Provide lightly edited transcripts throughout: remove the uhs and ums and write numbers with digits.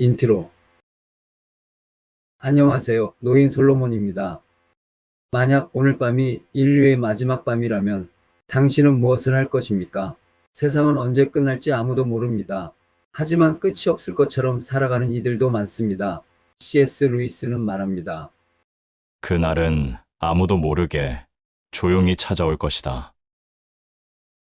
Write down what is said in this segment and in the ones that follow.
인트로. 안녕하세요. 노인 솔로몬입니다. 만약 오늘 밤이 인류의 마지막 밤이라면 당신은 무엇을 할 것입니까? 세상은 언제 끝날지 아무도 모릅니다. 하지만 끝이 없을 것처럼 살아가는 이들도 많습니다. C.S. 루이스는 말합니다. 그날은 아무도 모르게 조용히 찾아올 것이다.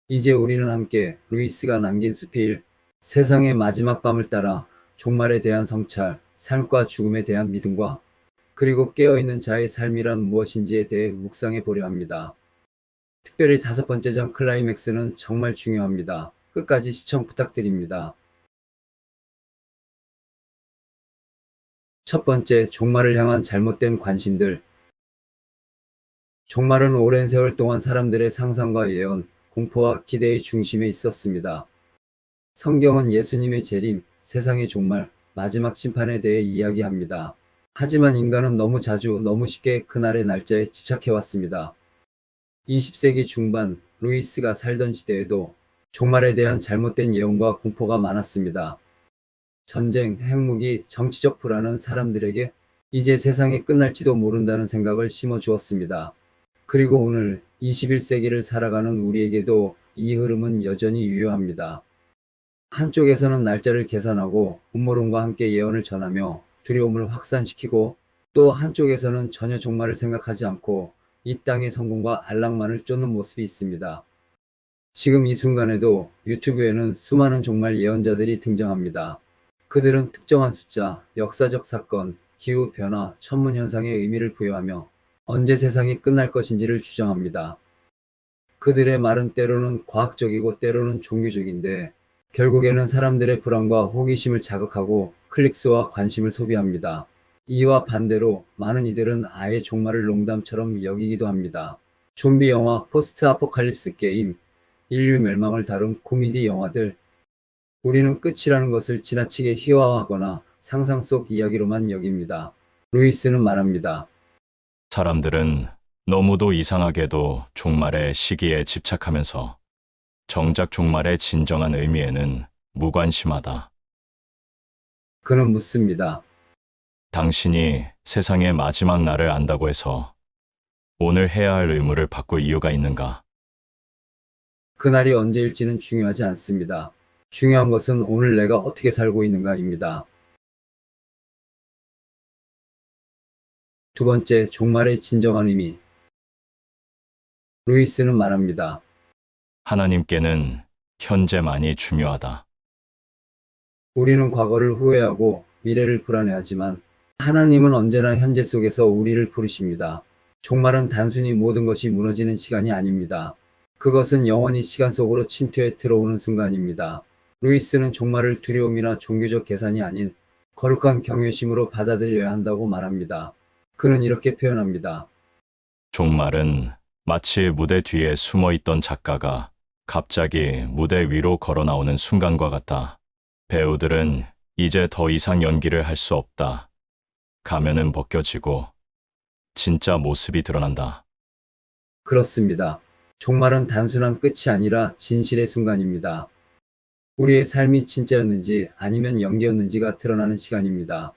이제 우리는 함께 루이스가 남긴 수필 세상의 마지막 밤을 따라 종말에 대한 성찰, 삶과 죽음에 대한 믿음과 그리고 깨어있는 자의 삶이란 무엇인지에 대해 묵상해 보려 합니다. 특별히 5번째 장 클라이맥스는 정말 중요합니다. 끝까지 시청 부탁드립니다. 첫 번째, 종말을 향한 잘못된 관심들. 종말은 오랜 세월 동안 사람들의 상상과 예언, 공포와 기대의 중심에 있었습니다. 성경은 예수님의 재림, 세상의 종말, 마지막 심판에 대해 이야기합니다. 하지만 인간은 너무 자주, 너무 쉽게 그날의 날짜에 집착해왔습니다. 20세기 중반 루이스가 살던 시대에도 종말에 대한 잘못된 예언과 공포가 많았습니다. 전쟁, 핵무기, 정치적 불안은 사람들에게 이제 세상이 끝날지도 모른다는 생각을 심어주었습니다. 그리고 오늘 21세기를 살아가는 우리에게도 이 흐름은 여전히 유효합니다. 한쪽에서는 날짜를 계산하고 음모론과 함께 예언을 전하며 두려움을 확산시키고, 또 한쪽에서는 전혀 종말을 생각하지 않고 이 땅의 성공과 안락만을 쫓는 모습이 있습니다. 지금 이 순간에도 유튜브에는 수많은 종말 예언자들이 등장합니다. 그들은 특정한 숫자, 역사적 사건, 기후변화, 천문현상의 의미를 부여하며 언제 세상이 끝날 것인지를 주장합니다. 그들의 말은 때로는 과학적이고 때로는 종교적인데 결국에는 사람들의 불안과 호기심을 자극하고 클릭수와 관심을 소비합니다. 이와 반대로 많은 이들은 아예 종말을 농담처럼 여기기도 합니다. 좀비 영화, 포스트 아포칼립스 게임, 인류 멸망을 다룬 코미디 영화들. 우리는 끝이라는 것을 지나치게 희화화하거나 상상 속 이야기로만 여깁니다. 루이스는 말합니다. 사람들은 너무도 이상하게도 종말의 시기에 집착하면서 정작 종말의 진정한 의미에는 무관심하다. 그는 묻습니다. 당신이 세상의 마지막 날을 안다고 해서 오늘 해야 할 의무를 바꿀 이유가 있는가? 그날이 언제일지는 중요하지 않습니다. 중요한 것은 오늘 내가 어떻게 살고 있는가입니다. 두 번째, 종말의 진정한 의미. 루이스는 말합니다. 하나님께는 현재만이 중요하다. 우리는 과거를 후회하고 미래를 불안해하지만 하나님은 언제나 현재 속에서 우리를 부르십니다. 종말은 단순히 모든 것이 무너지는 시간이 아닙니다. 그것은 영원히 시간 속으로 침투해 들어오는 순간입니다. 루이스는 종말을 두려움이나 종교적 계산이 아닌 거룩한 경외심으로 받아들여야 한다고 말합니다. 그는 이렇게 표현합니다. 종말은 마치 무대 뒤에 숨어 있던 작가가 갑자기 무대 위로 걸어 나오는 순간과 같다. 배우들은 이제 더 이상 연기를 할 수 없다. 가면은 벗겨지고 진짜 모습이 드러난다. 그렇습니다. 종말은 단순한 끝이 아니라 진실의 순간입니다. 우리의 삶이 진짜였는지 아니면 연기였는지가 드러나는 시간입니다.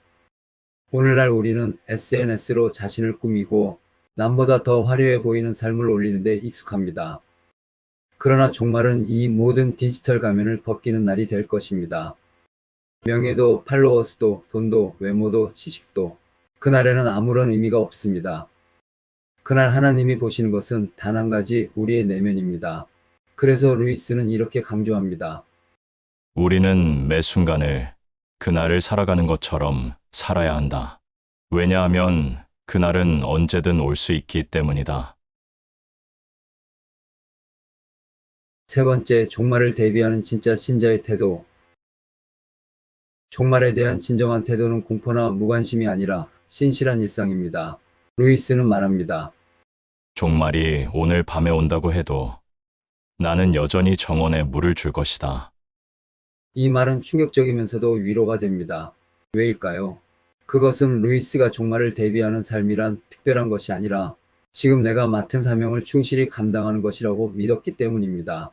오늘날 우리는 SNS로 자신을 꾸미고 남보다 더 화려해 보이는 삶을 올리는 데 익숙합니다. 그러나 종말은 이 모든 디지털 가면을 벗기는 날이 될 것입니다. 명예도, 팔로워 수도, 돈도, 외모도, 지식도 그날에는 아무런 의미가 없습니다. 그날 하나님이 보시는 것은 단 한 가지, 우리의 내면입니다. 그래서 루이스는 이렇게 강조합니다. 우리는 매 순간을 그날을 살아가는 것처럼 살아야 한다. 왜냐하면 그날은 언제든 올 수 있기 때문이다. 세 번째, 종말을 대비하는 진짜 신자의 태도. 종말에 대한 진정한 태도는 공포나 무관심이 아니라 신실한 일상입니다. 루이스는 말합니다. 종말이 오늘 밤에 온다고 해도 나는 여전히 정원에 물을 줄 것이다. 이 말은 충격적이면서도 위로가 됩니다. 왜일까요? 그것은 루이스가 종말을 대비하는 삶이란 특별한 것이 아니라 지금 내가 맡은 사명을 충실히 감당하는 것이라고 믿었기 때문입니다.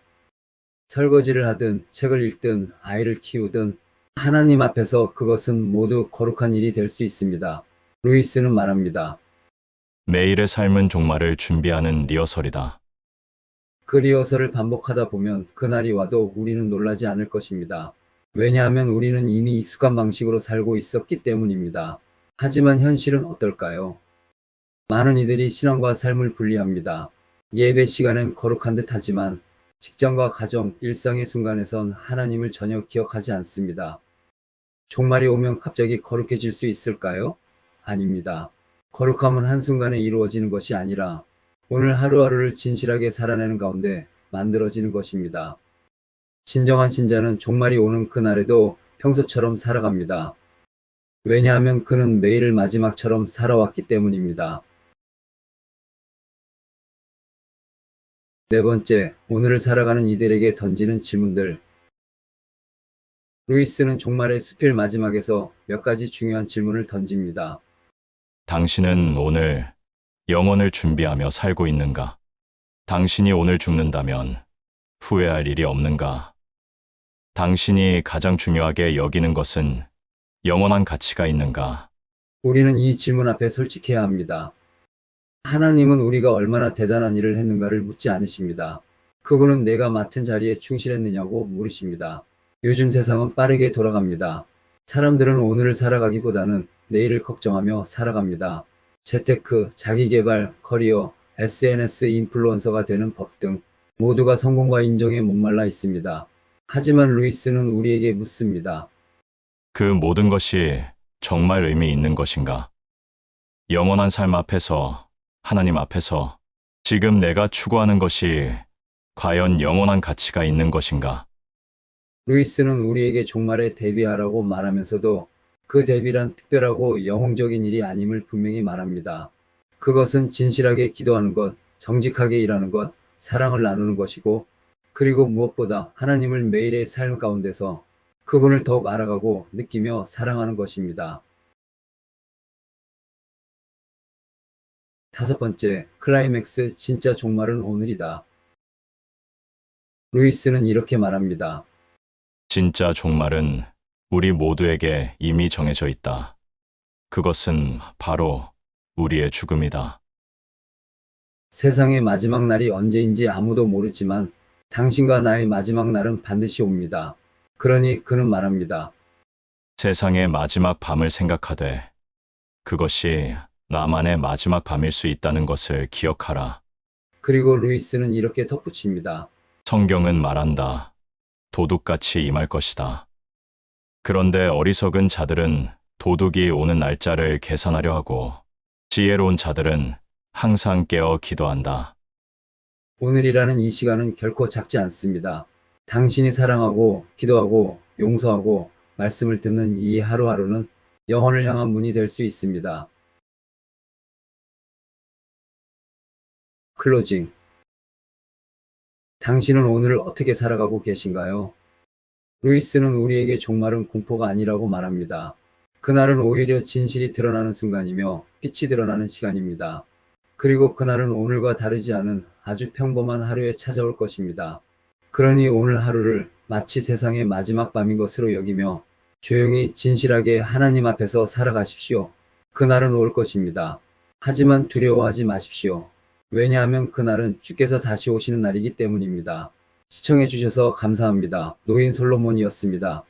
설거지를 하든 책을 읽든 아이를 키우든 하나님 앞에서 그것은 모두 거룩한 일이 될 수 있습니다. 루이스는 말합니다. 매일의 삶은 종말을 준비하는 리허설이다. 그 리허설을 반복하다 보면 그날이 와도 우리는 놀라지 않을 것입니다. 왜냐하면 우리는 이미 익숙한 방식으로 살고 있었기 때문입니다. 하지만 현실은 어떨까요? 많은 이들이 신앙과 삶을 분리합니다. 예배 시간엔 거룩한 듯 하지만 직장과 가정, 일상의 순간에선 하나님을 전혀 기억하지 않습니다. 종말이 오면 갑자기 거룩해질 수 있을까요? 아닙니다. 거룩함은 한순간에 이루어지는 것이 아니라 오늘 하루하루를 진실하게 살아내는 가운데 만들어지는 것입니다. 진정한 신자는 종말이 오는 그날에도 평소처럼 살아갑니다. 왜냐하면 그는 매일을 마지막처럼 살아왔기 때문입니다. 네 번째, 오늘을 살아가는 이들에게 던지는 질문들. 루이스는 종말의 수필 마지막에서 몇 가지 중요한 질문을 던집니다. 당신은 오늘 영원을 준비하며 살고 있는가? 당신이 오늘 죽는다면 후회할 일이 없는가? 당신이 가장 중요하게 여기는 것은 영원한 가치가 있는가? 우리는 이 질문 앞에 솔직해야 합니다. 하나님은 우리가 얼마나 대단한 일을 했는가를 묻지 않으십니다. 그분은 내가 맡은 자리에 충실했느냐고 물으십니다. 요즘 세상은 빠르게 돌아갑니다. 사람들은 오늘을 살아가기보다는 내일을 걱정하며 살아갑니다. 재테크, 자기개발, 커리어, SNS 인플루언서가 되는 법 등 모두가 성공과 인정에 목말라 있습니다. 하지만 루이스는 우리에게 묻습니다. 그 모든 것이 정말 의미 있는 것인가? 영원한 삶 앞에서, 하나님 앞에서 지금 내가 추구하는 것이 과연 영원한 가치가 있는 것인가? 루이스는 우리에게 종말에 대비하라고 말하면서도 그 대비란 특별하고 영웅적인 일이 아님을 분명히 말합니다. 그것은 진실하게 기도하는 것, 정직하게 일하는 것, 사랑을 나누는 것이고, 그리고 무엇보다 하나님을 매일의 삶 가운데서 그분을 더욱 알아가고 느끼며 사랑하는 것입니다. 다섯 번째, 클라이맥스, 진짜 종말은 오늘이다. 루이스는 이렇게 말합니다. 진짜 종말은 우리 모두에게 이미 정해져 있다. 그것은 바로 우리의 죽음이다. 세상의 마지막 날이 언제인지 아무도 모르지만 당신과 나의 마지막 날은 반드시 옵니다. 그러니 그는 말합니다. 세상의 마지막 밤을 생각하되 그것이 나만의 마지막 밤일 수 있다는 것을 기억하라. 그리고 루이스는 이렇게 덧붙입니다. 성경은 말한다. 도둑같이 임할 것이다. 그런데 어리석은 자들은 도둑이 오는 날짜를 계산하려 하고 지혜로운 자들은 항상 깨어 기도한다. 오늘이라는 이 시간은 결코 작지 않습니다. 당신이 사랑하고 기도하고 용서하고 말씀을 듣는 이 하루하루는 영혼을 향한 문이 될 수 있습니다. 클로징. 당신은 오늘을 어떻게 살아가고 계신가요? 루이스는 우리에게 종말은 공포가 아니라고 말합니다. 그날은 오히려 진실이 드러나는 순간이며 빛이 드러나는 시간입니다. 그리고 그날은 오늘과 다르지 않은 아주 평범한 하루에 찾아올 것입니다. 그러니 오늘 하루를 마치 세상의 마지막 밤인 것으로 여기며 조용히 진실하게 하나님 앞에서 살아가십시오. 그날은 올 것입니다. 하지만 두려워하지 마십시오. 왜냐하면 그날은 주께서 다시 오시는 날이기 때문입니다. 시청해 주셔서 감사합니다. 노인 솔로몬이었습니다.